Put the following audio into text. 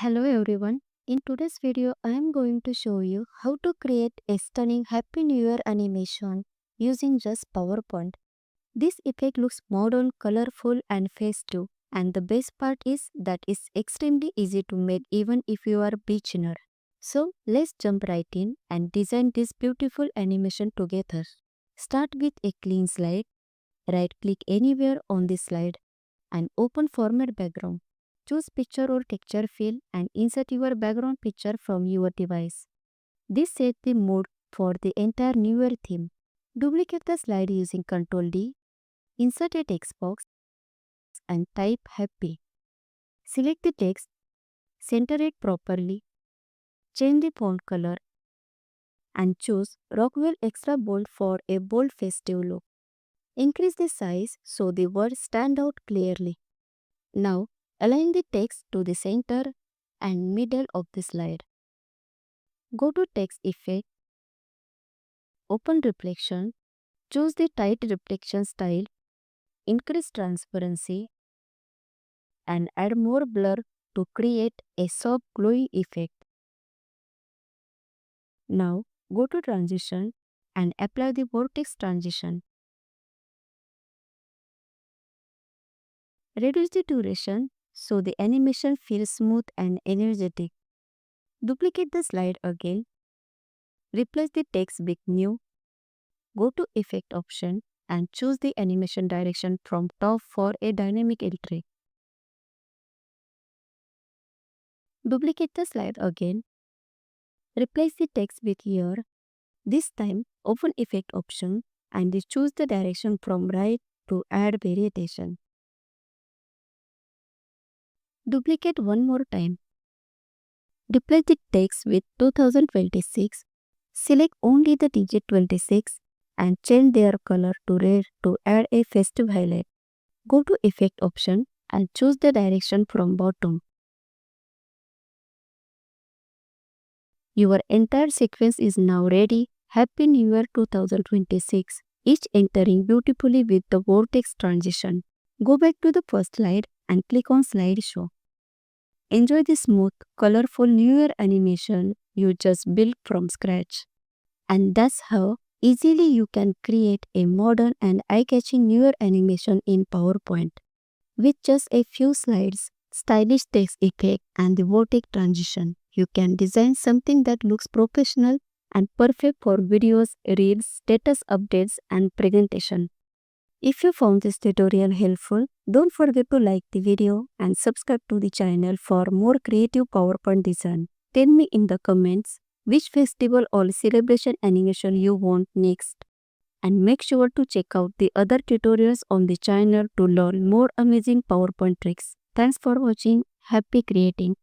Hello everyone. In today's video, I am going to show you how to create a stunning Happy New Year animation using just PowerPoint. This effect looks modern, colorful and festive, and the best part is that it's extremely easy to make even if you are a beginner. So let's jump right in and design this beautiful animation together. Start with a clean slide, right click anywhere on the slide and open Format Background. Choose Picture or Texture field and insert your background picture from your device. This sets the mood for the entire New Year theme. Duplicate the slide using Ctrl D, insert a text box and type Happy. Select the text, center it properly, change the font color and choose Rockwell Extra Bold for a bold festive look. Increase the size so the words stand out clearly. Now, align the text to the center and middle of the slide. Go to Text Effect, open Reflection, choose the tight reflection style, increase transparency, and add more blur to create a soft glowy effect. Now, go to Transition and apply the vortex transition. Reduce the duration so the animation feels smooth and energetic. Duplicate the slide again. Replace the text with new. Go to Effect option and choose the animation direction from top for a dynamic entry. Duplicate the slide again. Replace the text with year. This time, open Effect option and choose the direction from right to add variation. Duplicate one more time. Replace the text with 2026. Select only the digit 26 and change their color to red to add a festive highlight. Go to Effect option and choose the direction from bottom. Your entire sequence is now ready. Happy New Year 2026, each entering beautifully with the vortex transition. Go back to the first slide and click on Slideshow. Enjoy the smooth, colorful New Year animation you just built from scratch. And that's how easily you can create a modern and eye-catching New Year animation in PowerPoint. With just a few slides, stylish text effect and the vortex transition, you can design something that looks professional and perfect for videos, reels, status updates and presentation. If you found this tutorial helpful, don't forget to like the video and subscribe to the channel for more creative PowerPoint design. Tell me in the comments which festival or celebration animation you want next. And make sure to check out the other tutorials on the channel to learn more amazing PowerPoint tricks. Thanks for watching. Happy creating!